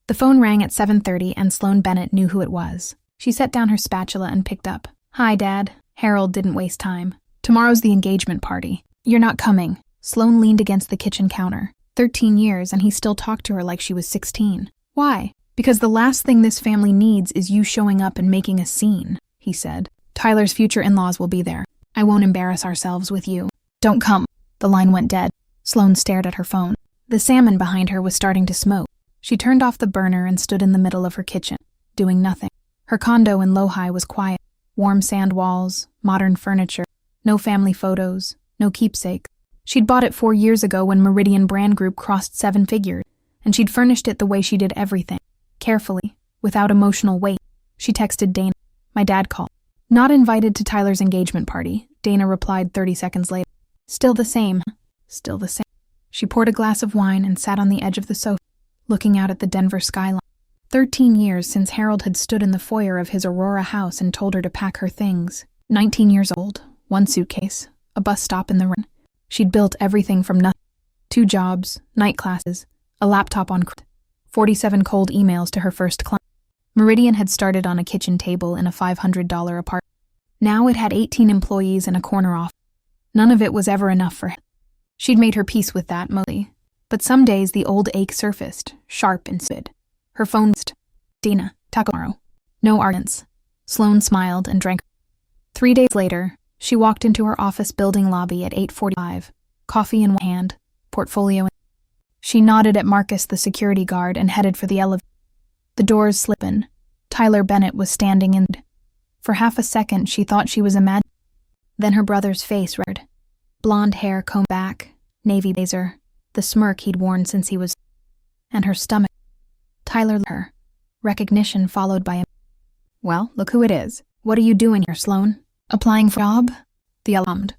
The phone rang at 7:30 and Sloan Bennett knew who it was. She set down her spatula and picked up. "Hi, Dad." Harold didn't waste time. "Tomorrow's the engagement party. You're not coming." Sloan leaned against the kitchen counter. 13 years and he still talked to her like she was 16. "Why?" "Because the last thing this family needs is you showing up and making a scene," he said. "Tyler's future in-laws will be there. I won't embarrass ourselves with you. Don't come." The line went dead. Sloan stared at her phone. The salmon behind her was starting to smoke. She turned off the burner and stood in the middle of her kitchen, doing nothing. Her condo in Lohi was quiet. Warm sand walls, modern furniture, no family photos, no keepsake. She'd bought it 4 years ago when Meridian Brand Group crossed 7 figures, and she'd furnished it the way she did everything, carefully, without emotional weight. She texted Dana. "My dad called." "Not invited to Tyler's engagement party," Dana replied 30 seconds later. "Still the same." Still the same. She poured a glass of wine and sat on the edge of the sofa, looking out at the Denver skyline. 13 years since Harold had stood in the foyer of his Aurora house and told her to pack her things. 19 years old, 1 suitcase, a bus stop in the rain. She'd built everything from nothing. 2 jobs, night classes, a laptop on credit, 47 cold emails to her first client. Meridian had started on a kitchen table in a $500 apartment. Now it had 18 employees and a corner office. None of it was ever enough for him. She'd made her peace with that mostly, but some days the old ache surfaced, sharp and spid. Her phone buzzed. "Dina, talk tomorrow." No arguments. Sloan smiled and drank. 3 days later, she walked into her office building lobby at 8:45, coffee in one hand, portfolio in. She nodded at Marcus, the security guard, and headed for the elevator. The doors slid open. Tyler Bennett was standing in. For half a second, she thought she was imagining. Then her brother's face read. Blonde hair combed back, navy blazer, the smirk he'd worn since he was. And her stomach. Tyler looked at her. Recognition followed by a. "Well, look who it is. What are you doing here, Sloan? Applying for a job?" The alarmed.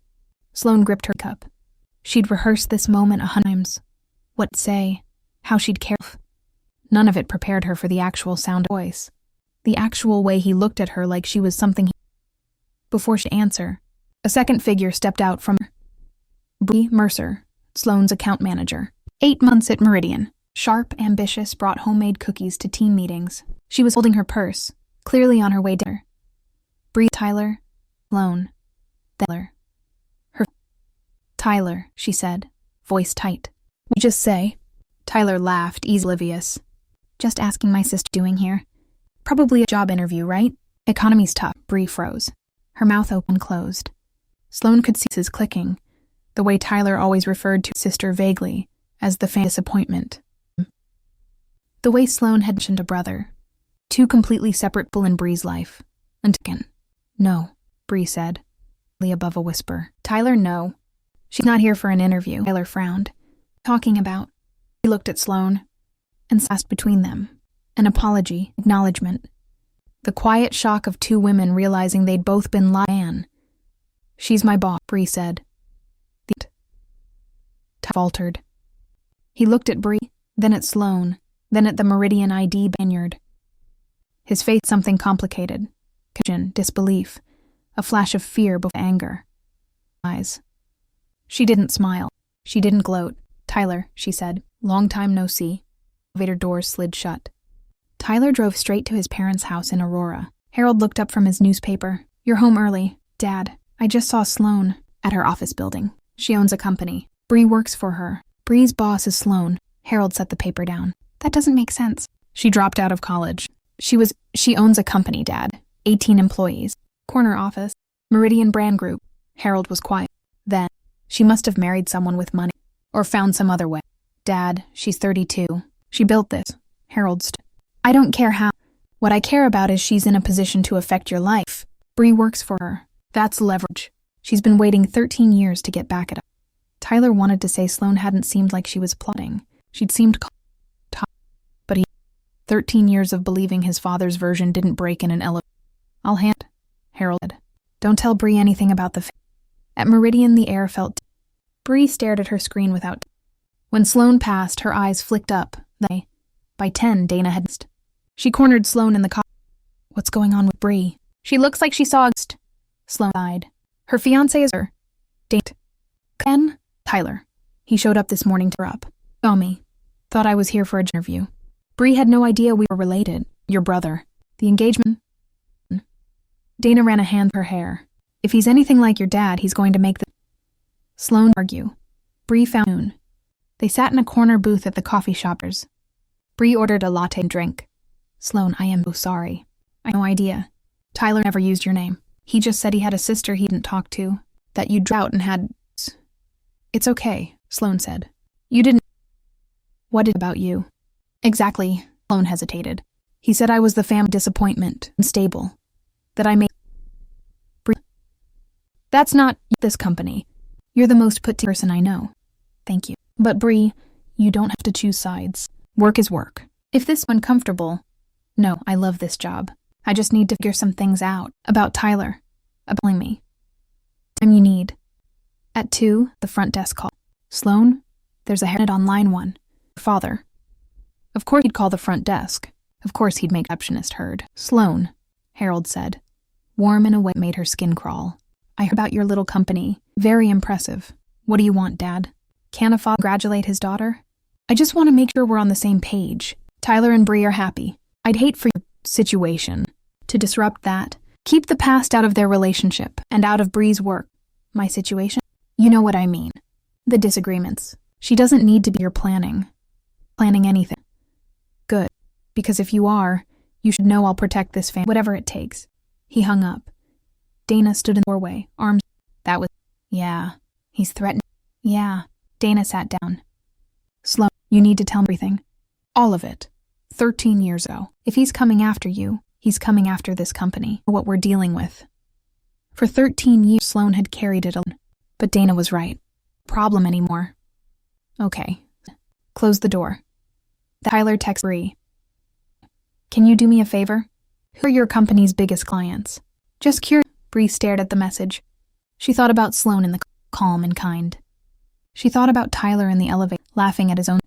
Sloan gripped her cup. She'd rehearsed this moment 100 times. What to say, how she'd care. None of it prepared her for the actual sound of voice. The actual way he looked at her like she was something. Before she'd answer, a second figure stepped out from her. Bree Mercer, Sloan's account manager. 8 months at Meridian. Sharp, ambitious, brought homemade cookies to team meetings. She was holding her purse, clearly on her way to her. Bree, Tyler, Sloan, Tyler. Her. "Tyler," she said, voice tight. "We just say." Tyler laughed, easily oblivious. "Just asking my sister doing here. Probably a job interview, right? Economy's tough." Bree froze. Her mouth open and closed. Sloan could see his clicking, the way Tyler always referred to his sister vaguely as the fan disappointment. The way Sloan had mentioned a brother. 2 completely separate people in Bree's life. And again. "No," Bree said, above a whisper. "Tyler, no. She's not here for an interview." Tyler frowned. "Talking about." He looked at Sloan and passed between them. An apology, acknowledgement. The quiet shock of 2 women realizing they'd both been lying. "She's my boss," Bree said. Ty faltered. He looked at Bree, then at Sloan, then at the Meridian ID lanyard. His face something complicated. Confusion, disbelief, a flash of fear before anger. Eyes. She didn't smile. She didn't gloat. "Tyler," she said, "long time no see." Elevator doors slid shut. Tyler drove straight to his parents' house in Aurora. Harold looked up from his newspaper. "You're home early." "Dad, I just saw Sloan at her office building. She owns a company. Bree works for her. Bree's boss is Sloan." Harold set the paper down. "That doesn't make sense." "She dropped out of college. She owns a company, Dad. 18 employees. Corner office. Meridian Brand Group." Harold was quiet. Then, "She must have married someone with money. Or found some other way." "Dad, she's 32. She built this." Harold stood. "I don't care how. What I care about is she's in a position to affect your life. Bree works for her. That's leverage. She's been waiting 13 years to get back at her." Tyler wanted to say Sloan hadn't seemed like she was plotting. She'd seemed but he 13 years of believing his father's version didn't break in an elevator. "I'll hand," Harold said. "Don't tell Bree anything about the At Meridian, the air felt. Bree stared at her screen without. When Sloan passed, her eyes flicked up. By 10, Dana had missed. She cornered Sloan in the car. "What's going on with Bree?" "She looks like she saw a ghost." Sloan sighed. "Her fiancé is her." "Date." "Ken?" "Tyler. He showed up this morning to her up. Saw me. Thought I was here for an interview." Bree had no idea we were related. Your brother. The engagement. Dana ran a hand through her hair. If he's anything like your dad, he's going to make the... Sloan argue. Bree found noon. They sat in a corner booth at the coffee shoppers. Bree ordered a latte and drink. Sloan, I am so sorry. I had no idea. Tyler never used your name. He just said he had a sister he didn't talk to, that you'd drought and had... It's okay, Sloan said. You didn't... What is about you? Exactly, Sloan hesitated. He said I was the family disappointment, unstable. That I made... Bree. That's not this company. You're the most put-together person I know. Thank you. But Bree, you don't have to choose sides. Work is work. If this is uncomfortable... No, I love this job. I just need to figure some things out. About Tyler. About me. Time you need. At 2, the front desk called. Sloan, there's a head on line 1. Your father. Of course he'd call the front desk. Of course he'd make receptionist heard. Sloan, Harold said. Warm in a way made her skin crawl. I heard about your little company. Very impressive. What do you want, Dad? Can a father congratulate his daughter? I just want to make sure we're on the same page. Tyler and Bree are happy. I'd hate for your situation to disrupt that. Keep the past out of their relationship and out of Bree's work. My situation? You know what I mean. The disagreements. She doesn't need to be your planning anything. Good. Because if you are, you should know I'll protect this family, whatever it takes. He hung up. Dana stood in the doorway, arms. That was... Yeah. He's threatening. Yeah. Dana sat down. Sloan, you need to tell me everything. All of it. 13 years ago. If he's coming after you, he's coming after this company. What we're dealing with. For 13 years, Sloan had carried it alone. But Dana was right. Problem anymore. Okay. Close the door. Tyler texted Bree. Can you do me a favor? Who are your company's biggest clients? Just curious. Bree stared at the message. She thought about Sloan in the calm and kind. She thought about Tyler in the elevator, laughing at his own.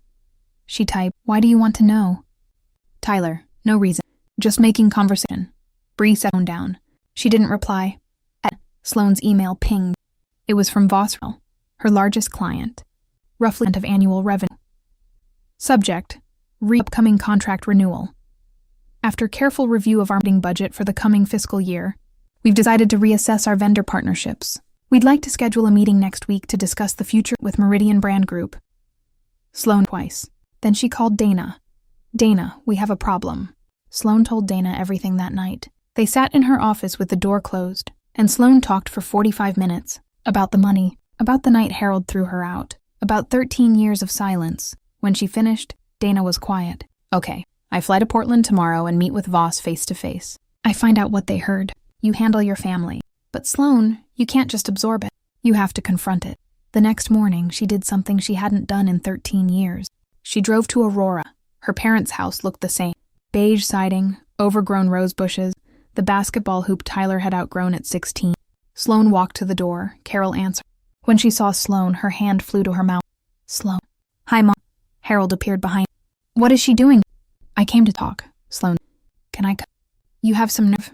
She typed, Why do you want to know? Tyler, no reason. Just making conversation. Bree set phone down. She didn't reply. Sloan's email pinged. It was from Vosrell, her largest client. Roughly of annual revenue. Subject, upcoming contract renewal. After careful review of our marketing budget for the coming fiscal year, we've decided to reassess our vendor partnerships. We'd like to schedule a meeting next week to discuss the future with Meridian Brand Group. Sloan twice. Then she called Dana. Dana, we have a problem. Sloan told Dana everything that night. They sat in her office with the door closed, and Sloan talked for 45 minutes. About the money, about the night Harold threw her out, about 13 years of silence. When she finished, Dana was quiet. Okay, I fly to Portland tomorrow and meet with Voss face to face. I find out what they heard. You handle your family. But Sloan, you can't just absorb it. You have to confront it. The next morning, she did something she hadn't done in 13 years. She drove to Aurora. Her parents' house looked the same. Beige siding, overgrown rose bushes, the basketball hoop Tyler had outgrown at 16. Sloan walked to the door. Carol answered. When she saw Sloan, her hand flew to her mouth. Sloan. Hi, Mom. Harold appeared behind. What is she doing? I came to talk. Sloan. Can I come? You have some nerve.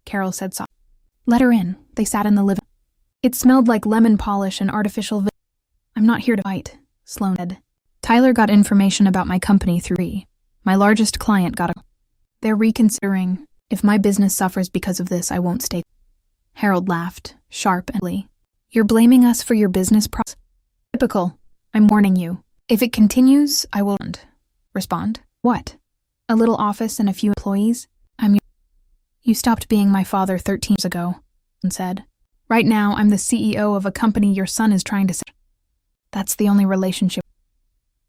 Carol said softly. Let her in. They sat in the living room. It smelled like lemon polish and artificial I'm not here to fight, Sloan said. Tyler got information about my company through Bree. My largest client got a... They're reconsidering. If my business suffers because of this, I won't stay. Harold laughed, sharply. You're blaming us for your business problems? Typical. I'm warning you. If it continues, I will respond. What? A little office and a few employees? You stopped being my father 13 years ago, and said. Right now, I'm the CEO of a company your son is trying to sell. That's the only relationship.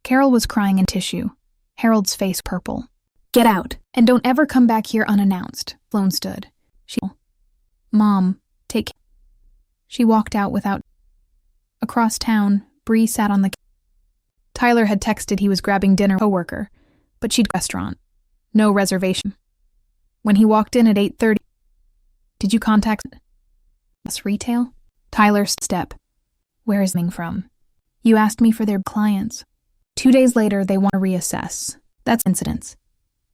Carol was crying in tissue. Harold's face purple. Get out, and don't ever come back here unannounced. Sloan stood. Mom, take care. She walked out without... Across town, Bree sat on the... Tyler had texted he was grabbing dinner with a coworker, but she'd restaurant. No reservation. When he walked in at 8:30, did you contact us retail? Tyler step. Where is it from? You asked me for their clients. 2 days later, they want to reassess. That's incidents.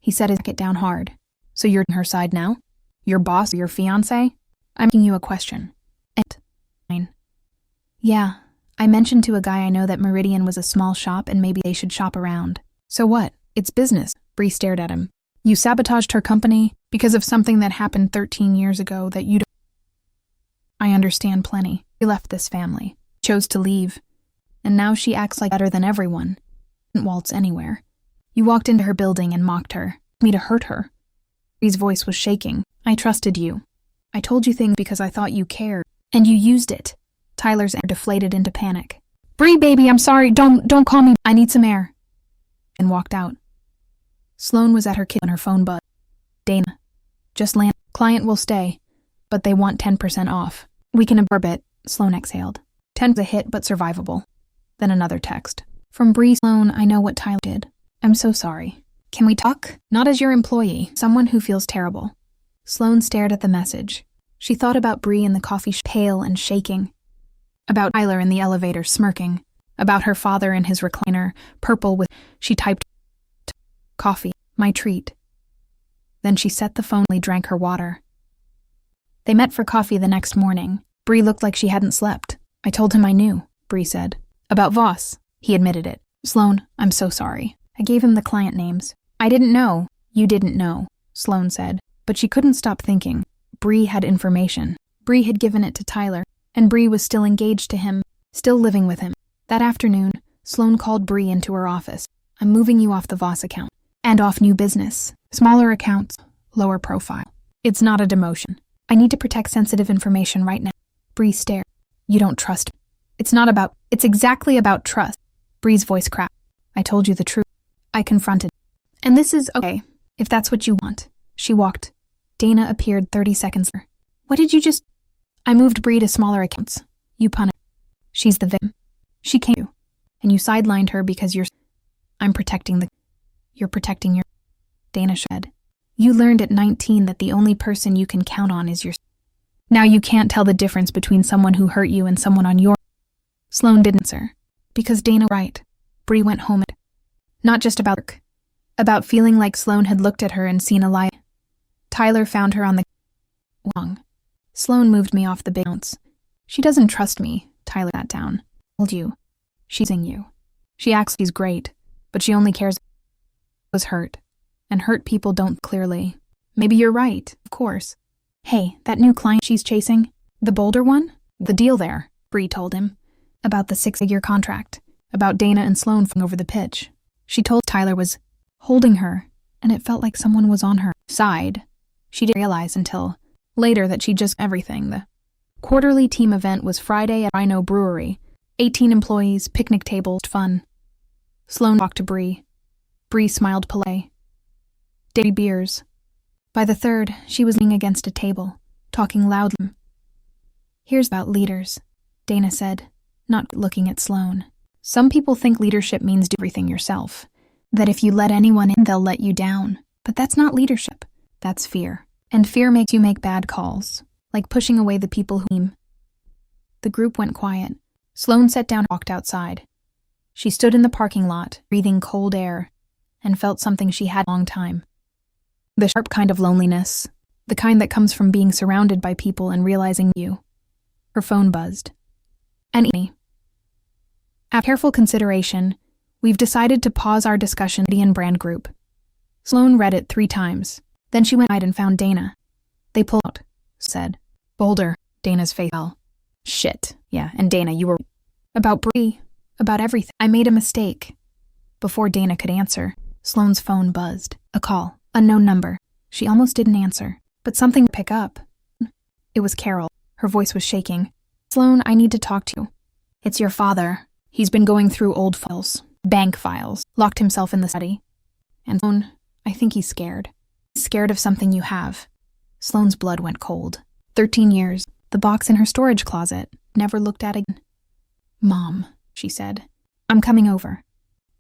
He set his jacket down hard. So you're on her side now? Your boss or your fiancé? I'm asking you a question. And yeah, I mentioned to a guy I know that Meridian was a small shop and maybe they should shop around. So what? It's business. Bree stared at him. You sabotaged her company because of something that happened 13 years ago that you don't. I understand plenty. She left this family, chose to leave, and now she acts like better than everyone. Didn't waltz anywhere. You walked into her building and mocked her. Me to hurt her. Bree's voice was shaking. I trusted you. I told you things because I thought you cared, and you used it. Tyler's air deflated into panic. Bree, baby, I'm sorry. Don't call me. I need some air. And walked out. Sloane was at her kitchen when her phone buzzed. Dana. Just land. Client will stay, but they want 10% off. We can absorb it. Sloane exhaled. 10's a hit, but survivable. Then another text. From Bree. Sloane, I know what Tyler did. I'm so sorry. Can we talk? Not as your employee, someone who feels terrible. Sloane stared at the message. She thought about Bree in the coffee shop, pale and shaking. About Tyler in the elevator, smirking. About her father in his recliner, purple with... She typed... Coffee, my treat. Then she set the phone and drank her water. They met for coffee the next morning. Bree looked like she hadn't slept. I told him I knew, Bree said. About Voss. He admitted it. Sloane, I'm so sorry. I gave him the client names. I didn't know. You didn't know, Sloane said. But she couldn't stop thinking. Bree had information. Bree had given it to Tyler, and Bree was still engaged to him, still living with him. That afternoon, Sloane called Bree into her office. I'm moving you off the Voss account. And off new business. Smaller accounts, lower profile. It's not a demotion. I need to protect sensitive information right now. Bree stared. You don't trust me. It's exactly about trust. Bree's voice cracked. I told you the truth. I confronted. And this is okay, if that's what you want. She walked. Dana appeared 30 seconds later. What did you just... I moved Bree to smaller accounts. You punished. She's the victim. She came to you. And you sidelined her because you're... I'm protecting the... You're protecting your... Dana said. You learned at 19 that the only person you can count on is your... Now you can't tell the difference between someone who hurt you and someone on your... Sloane didn't answer. Because Dana was right. Bree went home. Not just about work. About feeling like Sloane had looked at her and seen a lie. Tyler found her on the... Wrong. Sloane moved me off the bounce. She doesn't trust me, Tyler sat down. Told you. She's in you. She acts like she's great, but she only cares... Was hurt. And hurt people don't clearly. Maybe you're right, of course. Hey, that new client she's chasing? The Boulder one? The deal there, Bree told him. About the 6-figure contract. About Dana and Sloane falling over the pitch. She told Tyler was holding her, and it felt like someone was on her side. She didn't realize until later that she just everything. The quarterly team event was Friday at Rhino Brewery. 18 employees, picnic tables, fun. Sloane talked to Bree. Bree smiled politely. Daily beers. By the third, she was leaning against a table, talking loudly. Here's about leaders, Dana said, not looking at Sloane. Some people think leadership means do everything yourself. That if you let anyone in, they'll let you down. But that's not leadership. That's fear. And fear makes you make bad calls, like pushing away the people who... The group went quiet. Sloane sat down and walked outside. She stood in the parking lot, breathing cold air, and felt something she had a long time. The sharp kind of loneliness, the kind that comes from being surrounded by people and realizing you. Her phone buzzed. After careful consideration, we've decided to pause our discussion in brand group. Sloane read it 3 times. Then she went outside and found Dana. They pulled out, said. Boulder, Dana's face fell. Shit, yeah, and Dana, you were... About Bree, about everything. I made a mistake. Before Dana could answer, Sloane's phone buzzed. A call. Unknown number. She almost didn't answer, but something to pick up. It was Carol. Her voice was shaking. Sloane, I need to talk to you. It's your father. He's been going through old files. Bank files. Locked himself in the study. And Sloane, I think he's scared. He's scared of something you have. Sloane's blood went cold. 13 years. The box in her storage closet. Never looked at again. Mom, she said. I'm coming over.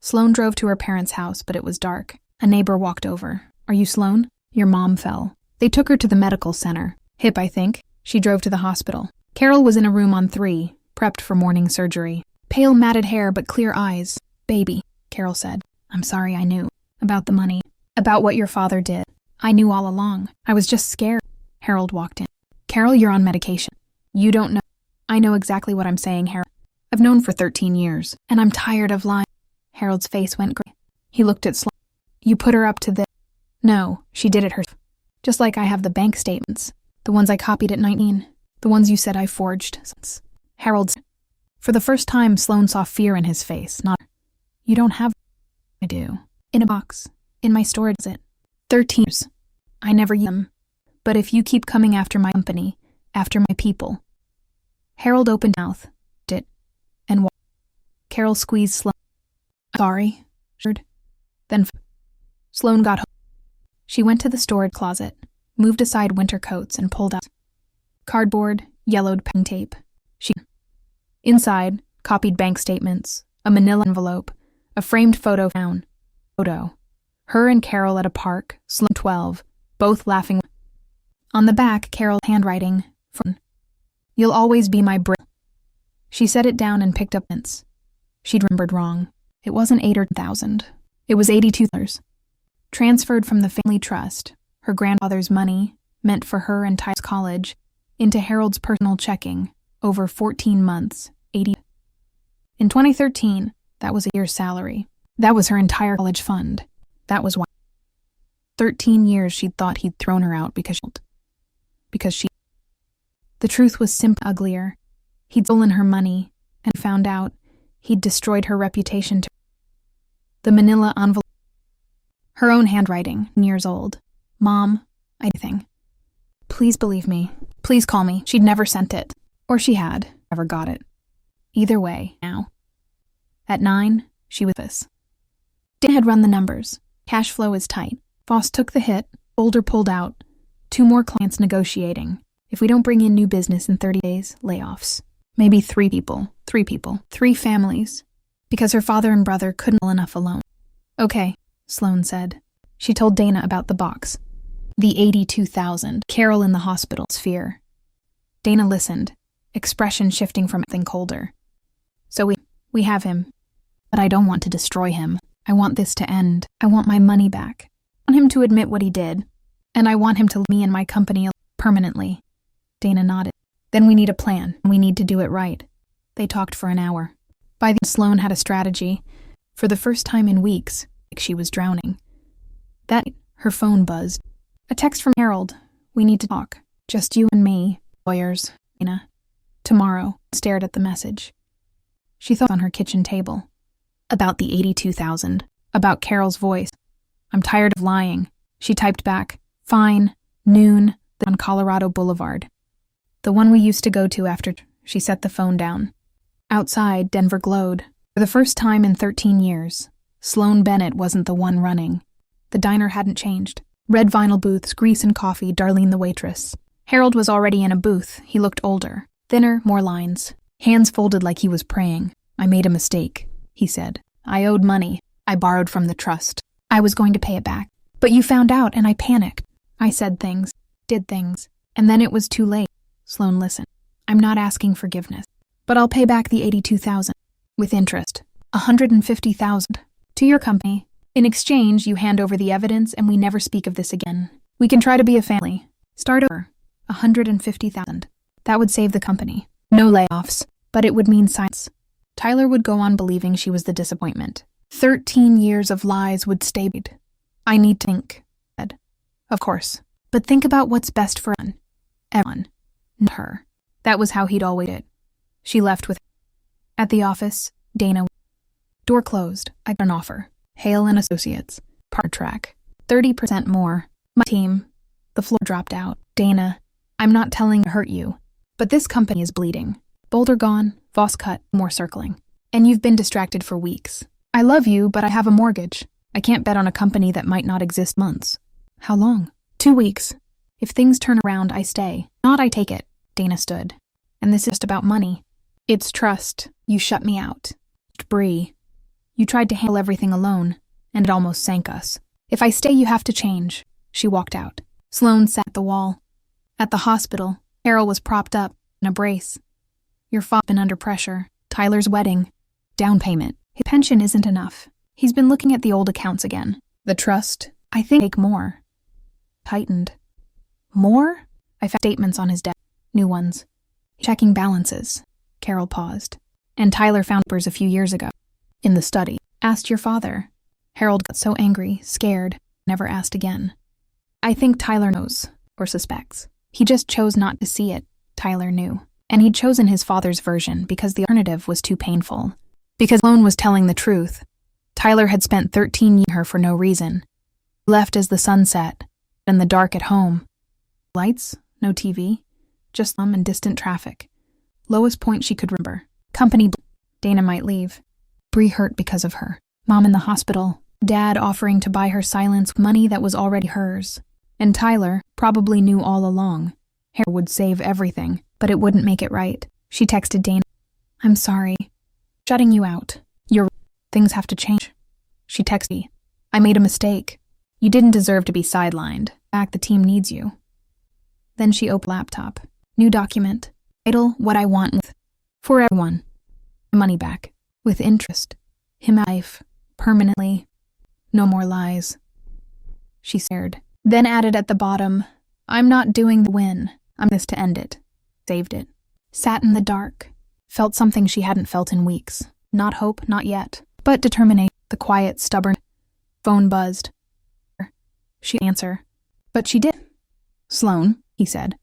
Sloane drove to her parents' house, but it was dark. A neighbor walked over. Are you Sloane? Your mom fell. They took her to the medical center. Hip, I think. She drove to the hospital. Carol was in a room on 3, prepped for morning surgery. Pale, matted hair, but clear eyes. Baby, Carol said. I'm sorry I knew. About the money. About what your father did. I knew all along. I was just scared. Harold walked in. Carol, you're on medication. You don't know. I know exactly what I'm saying, Harold. I've known for 13 years, and I'm tired of lying. Harold's face went gray. He looked at Sloane. You put her up to this. No, she did it herself. Just like I have the bank statements. The ones I copied at 19. The ones you said I forged. Harold's. For the first time, Sloane saw fear in his face. Not, you don't have. I do. In a box. In my storage. It. 13 years. I never use them. But if you keep coming after my company, after my people. Harold opened mouth. Did. And walked. Carol squeezed Sloane. Sorry. Then Sloane got home. She went to the storage closet, moved aside winter coats, and pulled out cardboard, yellowed packing tape. Inside, copied bank statements, a manila envelope, a framed photo found. Her and Carol at a park, Sloane 12, both laughing. On the back, Carol's handwriting, You'll always be my She set it down and picked up mints. She'd remembered wrong. It wasn't 8 or 1,000. It was $82. Transferred from the family trust, her grandfather's money, meant for her and Ty's college, into Harold's personal checking, over 14 months, 80. In 2013, that was a year's salary. That was her entire college fund. That was why. 13 years she'd thought he'd thrown her out because she. The truth was simply uglier. He'd stolen her money, and found out he'd destroyed her reputation. The manila envelope. Her own handwriting, years old. Mom, think. Please believe me. Please call me. She'd never sent it. Or she had, never got it. Either way, now. At 9, she was this. Dan had run the numbers. Cash flow is tight. Voss took the hit. Boulder pulled out. 2 more clients negotiating. If we don't bring in new business in 30 days, layoffs. Maybe 3 people. 3 families. Because her father and brother couldn't pull enough alone. Okay, Sloane said. She told Dana about the box. The 82,000. Carol in the hospital. Fear. Dana listened, expression shifting from something colder. So we have him. But I don't want to destroy him. I want this to end. I want my money back. I want him to admit what he did. And I want him to leave me and my company permanently. Dana nodded. Then we need a plan. We need to do it right. They talked for an hour. By then, Sloane had a strategy. For the first time in weeks, she was drowning. That night, her phone buzzed. A text from Harold. We need to talk. Just you and me. Lawyers. Dana. Tomorrow. Stared at the message. She thought on her kitchen table. About the 82,000. About Carol's voice. I'm tired of lying. She typed back. Fine. Noon. On Colorado Boulevard. The one we used to go to after. She set the phone down. Outside, Denver glowed. For the first time in 13 years, Sloane Bennett wasn't the one running. The diner hadn't changed. Red vinyl booths, grease and coffee, Darlene the waitress. Harold was already in a booth. He looked older. Thinner, more lines. Hands folded like he was praying. I made a mistake, he said. I owed money. I borrowed from the trust. I was going to pay it back. But you found out and I panicked. I said things, did things, and then it was too late. Sloane listened. I'm not asking forgiveness. But I'll pay back the 82,000. With interest. 150,000. To your company. In exchange, you hand over the evidence and we never speak of this again. We can try to be a family. Start over. 150,000. That would save the company. No layoffs. But it would mean silence. Tyler would go on believing she was the disappointment. 13 years of lies would stay. I need to think. Said. Of course. But think about what's best for everyone. Not her. That was how he'd always did it. She left with. At the office, Dana. Door closed. I got an offer. Hale and Associates. Part track. 30% more. My team. The floor dropped out. Dana. I'm not telling to hurt you. But this company is bleeding. Boulder gone. Voss cut. More circling. And you've been distracted for weeks. I love you, but I have a mortgage. I can't bet on a company that might not exist months. How long? 2 weeks. If things turn around, I stay. Not I take it. Dana stood. And this is just about money. It's trust. You shut me out. Bree. You tried to handle everything alone, and it almost sank us. If I stay, you have to change. She walked out. Sloane sat at the wall. At the hospital, Carol was propped up in a brace. Your father's been under pressure. Tyler's wedding. Down payment. His pension isn't enough. He's been looking at the old accounts again. The trust. I think take more. Tightened. More? I found statements on his desk. New ones. Checking balances. Carol paused. And Tyler found papers a few years ago. In the study. Asked your father. Harold got so angry, scared, never asked again. I think Tyler knows, or suspects. He just chose not to see it, Tyler knew. And he'd chosen his father's version because the alternative was too painful. Because Sloane was telling the truth. Tyler had spent 13 years with her for no reason. Left as the sun set, in the dark at home. Lights, no TV, just and distant traffic. Lowest point she could remember. Company. Dana might leave. Bree hurt because of her. Mom in the hospital. Dad offering to buy her silence with money that was already hers. And Tyler probably knew all along. Harold would save everything, but it wouldn't make it right. She texted Dana. I'm sorry. Shutting you out. Things have to change. She texted me. I made a mistake. You didn't deserve to be sidelined. In fact, the team needs you. Then she opened laptop. New document. Title, what I want. For everyone. Money back. With interest. Him life. Permanently. No more lies. She stared. Then added at the bottom, I'm not doing the win. I'm this to end it. Saved it. Sat in the dark. Felt something she hadn't felt in weeks. Not hope, not yet. But determination. The quiet, stubborn. Phone buzzed. She answer. But she did. Sloane, he said.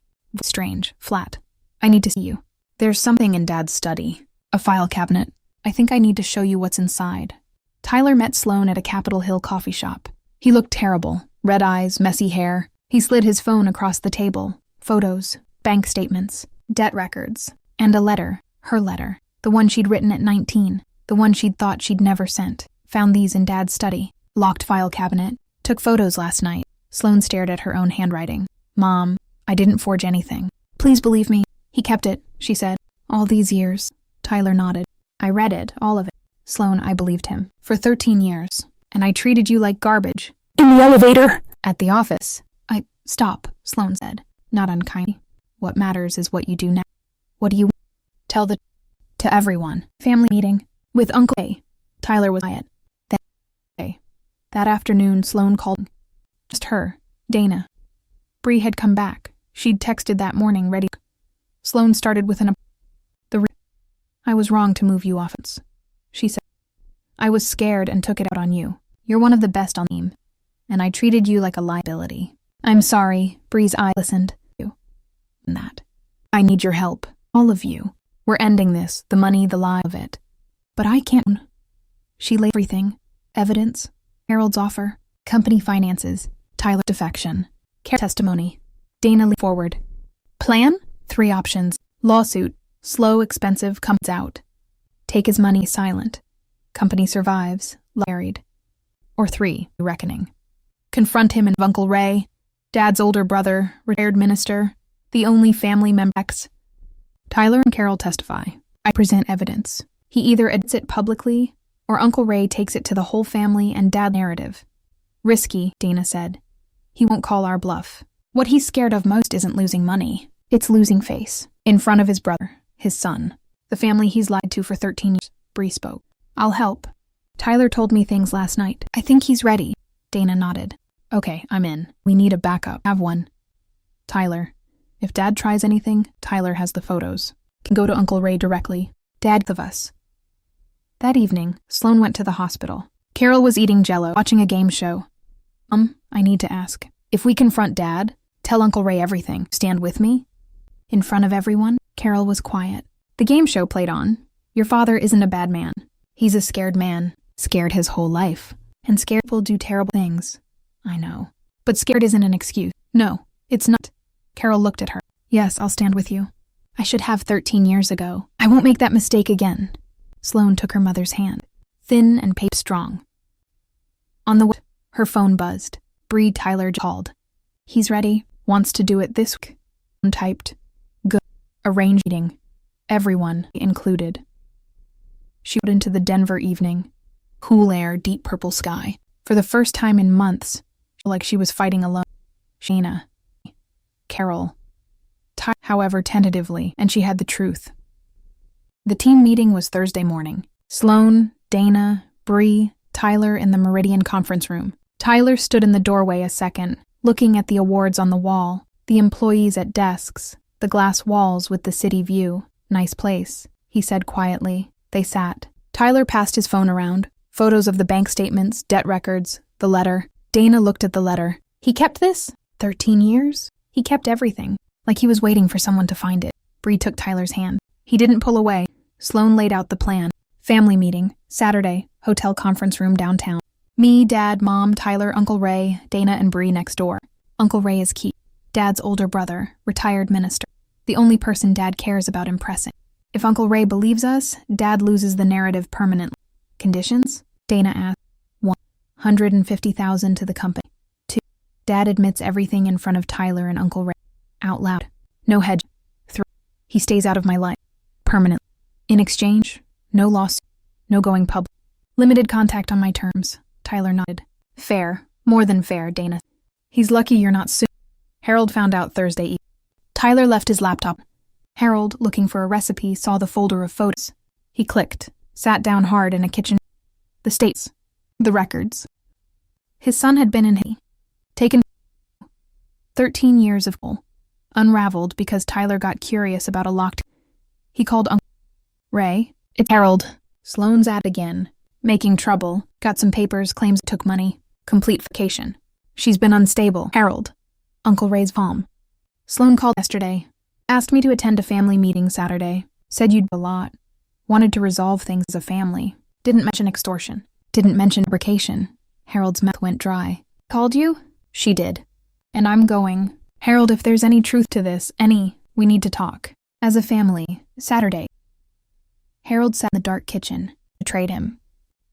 Strange, flat. I need to see you. There's something in Dad's study. A file cabinet. I think I need to show you what's inside. Tyler met Sloane at a Capitol Hill coffee shop. He looked terrible. Red eyes, messy hair. He slid his phone across the table. Photos, bank statements, debt records, and a letter. Her letter. The one she'd written at 19. The one she'd thought she'd never sent. Found these in Dad's study. Locked file cabinet. Took photos last night. Sloane stared at her own handwriting. Mom, I didn't forge anything. Please believe me. He kept it, she said. All these years. Tyler nodded. I read it, all of it. Sloane, I believed him. For 13 years. And I treated you like garbage. In the elevator. At the office. Stop, Sloane said. Not unkindly. What matters is what you do now. What do you tell to everyone? Family meeting. With Uncle A. Tyler was quiet. That afternoon, Sloane called. Just her. Dana. Bree had come back. She'd texted that morning ready. Sloane started with I was wrong to move you off. She said. I was scared and took it out on you. You're one of the best on the team. And I treated you like a liability. I'm sorry, Bree's eye listened. That. I need your help. All of you. We're ending this, the money, the lie of it. But I can't. She laid everything. Evidence. Harold's offer. Company finances. Tyler's defection. Care testimony. Dana leaned forward. Plan? 3 options. Lawsuit. Slow, expensive, comes out. Take his money, silent. Company survives, married. Or 3, reckoning. Confront him and Uncle Ray, Dad's older brother, retired minister, the only family member. Tyler and Carol testify. I present evidence. He either admits it publicly, or Uncle Ray takes it to the whole family and Dad narrative. Risky, Dana said. He won't call our bluff. What he's scared of most isn't losing money. It's losing face. In front of his brother. His son. The family he's lied to for 13 years. Bree spoke. I'll help. Tyler told me things last night. I think he's ready. Dana nodded. Okay, I'm in. We need a backup. Have one. Tyler. If Dad tries anything, Tyler has the photos. Can go to Uncle Ray directly. Dad of us. That evening, Sloane went to the hospital. Carol was eating Jell-O, watching a game show. I need to ask. If we confront Dad, tell Uncle Ray everything. Stand with me? In front of everyone? Carol was quiet. The game show played on. Your father isn't a bad man. He's a scared man. Scared his whole life. And scared will do terrible things. I know. But scared isn't an excuse. No, it's not. Carol looked at her. Yes, I'll stand with you. I should have 13 years ago. I won't make that mistake again. Sloane took her mother's hand. Thin and paper strong. On the way, her phone buzzed. Bree Tyler called. He's ready. Wants to do it this week. Typed. Good. Arranged meeting. Everyone included. She went into the Denver evening. Cool air, deep purple sky. For the first time in months, like she was fighting alone. Sheena. Carol. However, tentatively, and she had the truth. The team meeting was Thursday morning. Sloane, Dana, Bree, Tyler in the Meridian conference room. Tyler stood in the doorway a second, looking at the awards on the wall, the employees at desks, the glass walls with the city view. Nice place, he said quietly. They sat. Tyler passed his phone around. Photos of the bank statements, debt records, the letter. Dana looked at the letter. He kept this? 13 years? He kept everything, like he was waiting for someone to find it. Bree took Tyler's hand. He didn't pull away. Sloan laid out the plan. Family meeting, Saturday, hotel conference room downtown. Me, Dad, Mom, Tyler, Uncle Ray, Dana, and Bree next door. Uncle Ray is key. Dad's older brother, retired minister. The only person Dad cares about impressing. If Uncle Ray believes us, Dad loses the narrative permanently. Conditions? Dana asked. 1. $150,000 to the company. 2. Dad admits everything in front of Tyler and Uncle Ray. Out loud. No hedge. 3. He stays out of my life. Permanently. In exchange, no lawsuit. No going public. Limited contact on my terms. Tyler nodded. Fair. More than fair, Dana. He's lucky you're not sued. Harold found out Thursday evening. Tyler left his laptop. Harold, looking for a recipe, saw the folder of photos. He clicked, sat down hard in a kitchen. The states. The records. His son had been in Haiti. Taken 13 years of unraveled because Tyler got curious about a locked. He called Uncle Ray. It's Harold. Sloan's at again. Making trouble. Got some papers, claims took money. Complete vacation. She's been unstable. Harold. Uncle Ray's mom. Sloan called yesterday. Asked me to attend a family meeting Saturday. Said you'd a lot. Wanted to resolve things as a family. Didn't mention extortion. Didn't mention fabrication. Harold's mouth went dry. Called you? She did. And I'm going. Harold, if there's any truth to this, we need to talk. As a family, Saturday. Harold sat in the dark kitchen. Betrayed him.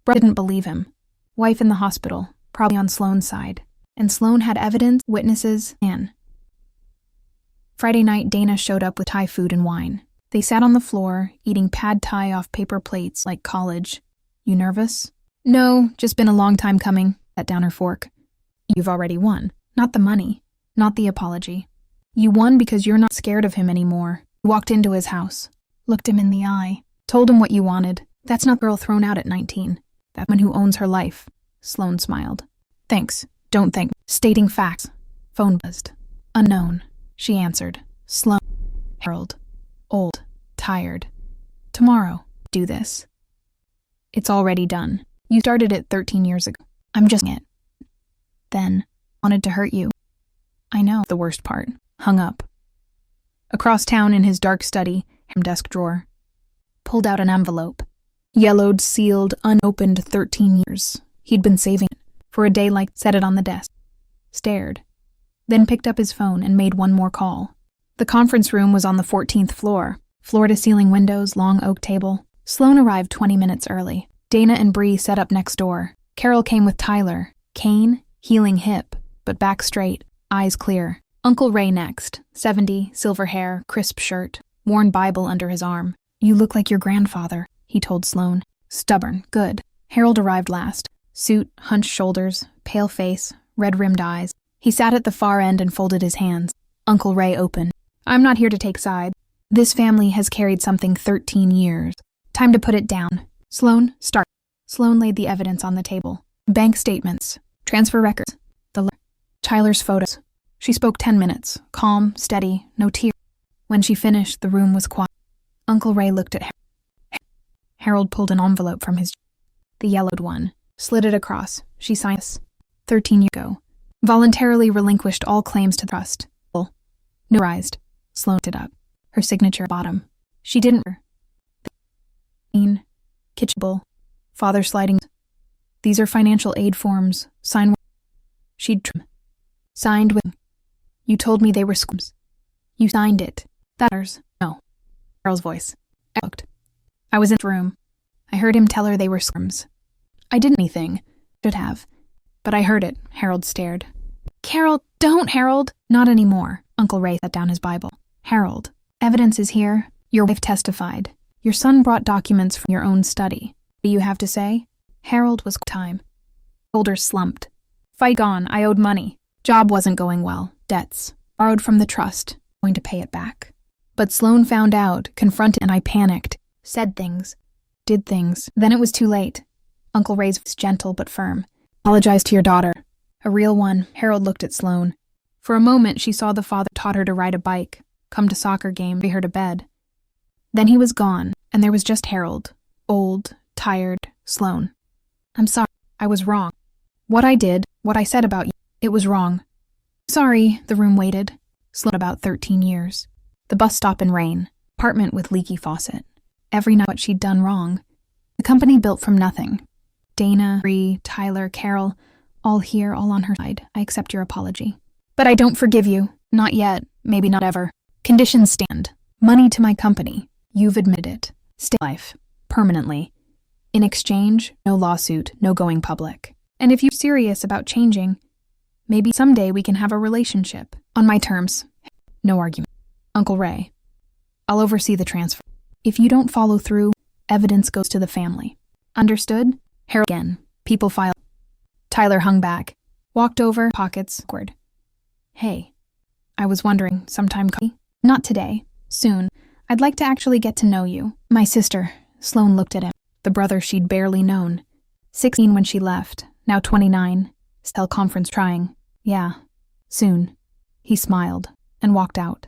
Brother didn't believe him. Wife in the hospital, probably on Sloan's side. And Sloan had evidence, witnesses, and Friday night, Dana showed up with Thai food and wine. They sat on the floor, eating pad Thai off paper plates like college. You nervous? No, just been a long time coming. Set down her fork. You've already won. Not the money. Not the apology. You won because you're not scared of him anymore. You walked into his house. Looked him in the eye. Told him what you wanted. That's not a girl thrown out at 19. That one who owns her life. Sloan smiled. Thanks. Don't think. Stating facts. Phone buzzed. Unknown. She answered. Sloan. Harold. Old. Tired. Tomorrow. Do this. It's already done. You started it 13 years ago. I'm just it. Then. Wanted to hurt you. I know the worst part. Hung up. Across town in his dark study, desk drawer. Pulled out an envelope. Yellowed, sealed, unopened 13 years. He'd been saving it. For a day like set it on the desk. Stared. Then picked up his phone and made one more call. The conference room was on the 14th floor. Floor-to-ceiling windows, long oak table. Sloan arrived 20 minutes early. Dana and Bree set up next door. Carol came with Tyler. Cane, healing hip, but back straight, eyes clear. Uncle Ray next. 70, silver hair, crisp shirt, worn Bible under his arm. You look like your grandfather, he told Sloan. Stubborn, good. Harold arrived last. Suit, hunched shoulders, pale face, red-rimmed eyes. He sat at the far end and folded his hands. Uncle Ray opened. I'm not here to take sides. This family has carried something 13 years. Time to put it down. Sloan, start. Sloan laid the evidence on the table. Bank statements, transfer records, Tyler's photos. She spoke 10 minutes, calm, steady, no tears. When she finished, the room was quiet. Uncle Ray looked at Harold pulled an envelope from his the yellowed one, slid it across. She signed this. 13 years ago. Voluntarily relinquished all claims to trust. Neurized. Sloan it up. Her signature bottom. She didn't. Kitchen bowl. Father sliding. These are financial aid forms. Sign. She'd signed with. You told me they were scums. You signed it. That's no. Carol's voice. I looked. I was in the room. I heard him tell her they were scums. I didn't anything. Should have. But I heard it. Harold stared. Carol, don't, Harold. Not anymore. Uncle Ray set down his Bible. Harold, evidence is here. Your wife testified. Your son brought documents from your own study. What do you have to say? Harold was time. Shoulders slumped. Fight gone. I owed money. Job wasn't going well. Debts. Borrowed from the trust. Going to pay it back. But Sloan found out, confronted, and I panicked. Said things. Did things. Then it was too late. Uncle Ray's voice gentle but firm. Apologize to your daughter. A real one. Harold looked at Sloan. For a moment, she saw the father taught her to ride a bike, come to soccer game, bring her to bed. Then he was gone, and there was just Harold. Old, tired, Sloan. I'm sorry. I was wrong. What I did, what I said about you, it was wrong. Sorry, the room waited. Slowed about 13 years. The bus stop in rain. Apartment with leaky faucet. Every night what she'd done wrong. The company built from nothing. Dana, Bree, Tyler, Carol, all here, all on her side. I accept your apology. But I don't forgive you. Not yet. Maybe not ever. Conditions stand. Money to my company. You've admitted it. Stay life. Permanently. In exchange, no lawsuit, no going public. And if you're serious about changing, maybe someday we can have a relationship. On my terms. No argument. Uncle Ray. I'll oversee the transfer. If you don't follow through, evidence goes to the family. Understood? Harold again. People file. Tyler hung back. Walked over, pockets awkward. Hey. I was wondering, sometime Not today. Soon. I'd like to actually get to know you. My sister. Sloane looked at him. The brother she'd barely known. 16 when she left. Now 29. Still conference trying. Yeah. Soon. He smiled and walked out.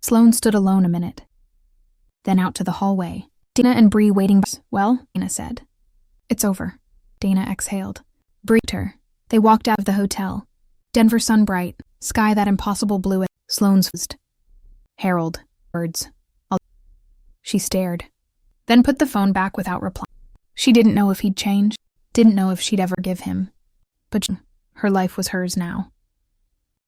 Sloane stood alone a minute. Then out to the hallway. Dana and Bree waiting. Well, Dana said. It's over. Dana exhaled. Bree her. They walked out of the hotel. Denver sun bright. Sky that impossible blue. Sloane's fizzed. Harold. Words. She stared. Then put the phone back without reply. She didn't know if he'd change. Didn't know if she'd ever give him. But her life was hers now.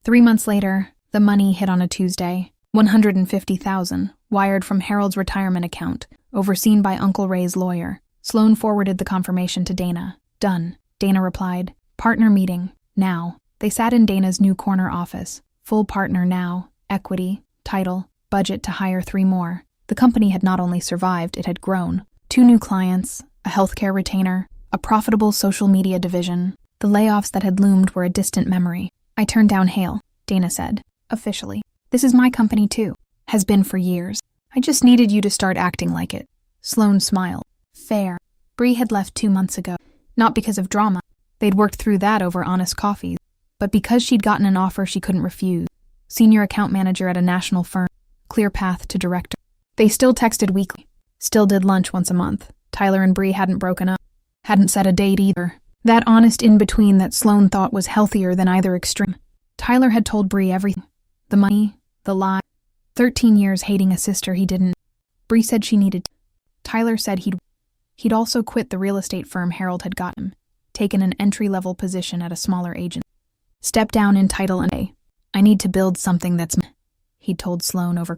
3 months later, the money hit on a Tuesday. $150,000, wired from Harold's retirement account, overseen by Uncle Ray's lawyer. Sloane forwarded the confirmation to Dana. Done. Dana replied. Partner meeting. Now. They sat in Dana's new corner office. Full partner now. Equity. Title. Budget to hire 3 more. The company had not only survived, it had grown. 2 new clients, a healthcare retainer, a profitable social media division. The layoffs that had loomed were a distant memory. I turned down Hale, Dana said. Officially. This is my company too. Has been for years. I just needed you to start acting like it. Sloane smiled. Fair. Bree had left 2 months ago. Not because of drama. They'd worked through that over honest coffees. But because she'd gotten an offer she couldn't refuse. Senior account manager at a national firm. Clear path to director. They still texted weekly. Still did lunch once a month. Tyler and Bree hadn't broken up. Hadn't set a date either. That honest in-between that Sloane thought was healthier than either extreme. Tyler had told Bree everything. The money, the lie. 13 years hating a sister he didn't. Bree said she needed to. Tyler said he'd also quit the real estate firm Harold had got him. Taken an entry-level position at a smaller agent. Step down in title and pay. I need to build something that's he'd told Sloane over.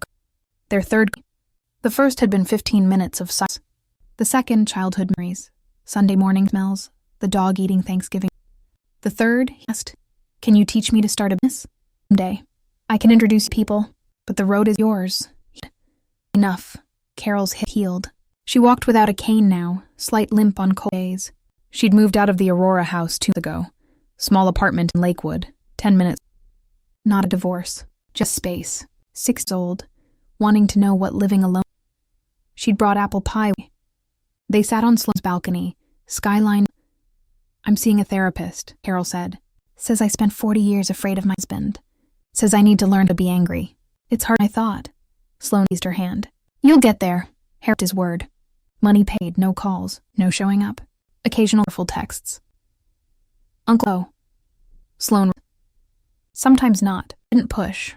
Their third. The first had been 15 minutes of silence. The second, childhood memories. Sunday morning smells. The dog eating Thanksgiving. The third, he asked, can you teach me to start a business? Someday. I can introduce people, but the road is yours. Enough. Carol's hip healed. She walked without a cane now, slight limp on cold days. She'd moved out of the Aurora house 2 months ago. Small apartment in Lakewood, 10 minutes. Not a divorce, just space. 6 years old, wanting to know what living alone. She'd brought apple pie. They sat on Sloane's balcony, skyline. I'm seeing a therapist, Carol said. Says I spent 40 years afraid of my husband. Says I need to learn to be angry. It's harder than I thought. Sloane eased her hand. You'll get there. Harold his word. Money paid, no calls, no showing up. Occasional full texts. Uncle O. Sloane. Sometimes not. Didn't push.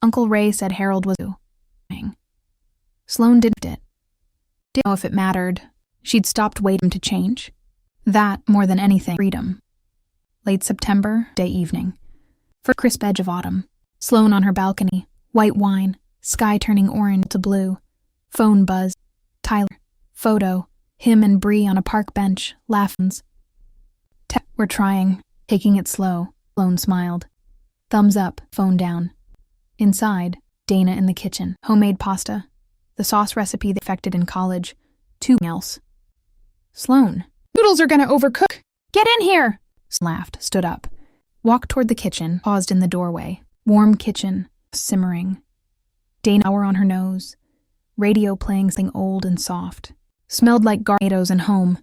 Uncle Ray said Harold was doing. Sloane didn't it. Didn't know if it mattered. She'd stopped waiting to change. That, more than anything, freedom. Late September, day evening. For crisp edge of autumn. Sloane on her balcony. White wine. Sky turning orange to blue. Phone buzz. Tyler. Photo. Him and Bree on a park bench. Laughins. We're trying. Taking it slow. Sloane smiled. Thumbs up. Phone down. Inside. Dana in the kitchen. Homemade pasta. The sauce recipe they affected in college. 2 else. Sloane. Noodles are gonna overcook. Get in here! Laughed, stood up. Walked toward the kitchen, paused in the doorway. Warm kitchen, simmering. Dana hour on her nose. Radio playing something old and soft. Smelled like tomatoes and home.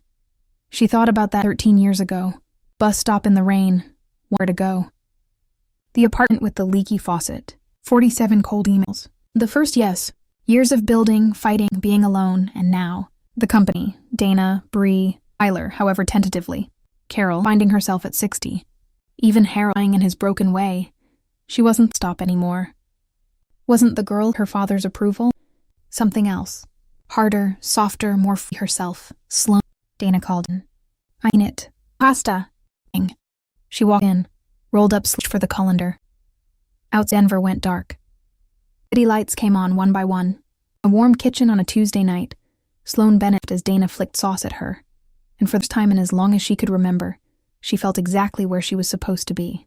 She thought about that 13 years ago. Bus stop in the rain. Where to go? The apartment with the leaky faucet. 47 cold emails. The first yes. Years of building, fighting, being alone, and now. The company. Dana, Bree, Tyler, however tentatively. Carol, finding herself at 60. Even Harold in his broken way. She wasn't stop anymore. Wasn't the girl her father's approval? Something else. Harder, softer, more herself. Sloan. Dana called in. I mean it. Pasta. She walked in, rolled up for the colander. Out Denver went dark. City lights came on one by one. A warm kitchen on a Tuesday night. Sloan Bennett as Dana flicked sauce at her. And for the first time in as long as she could remember, she felt exactly where she was supposed to be.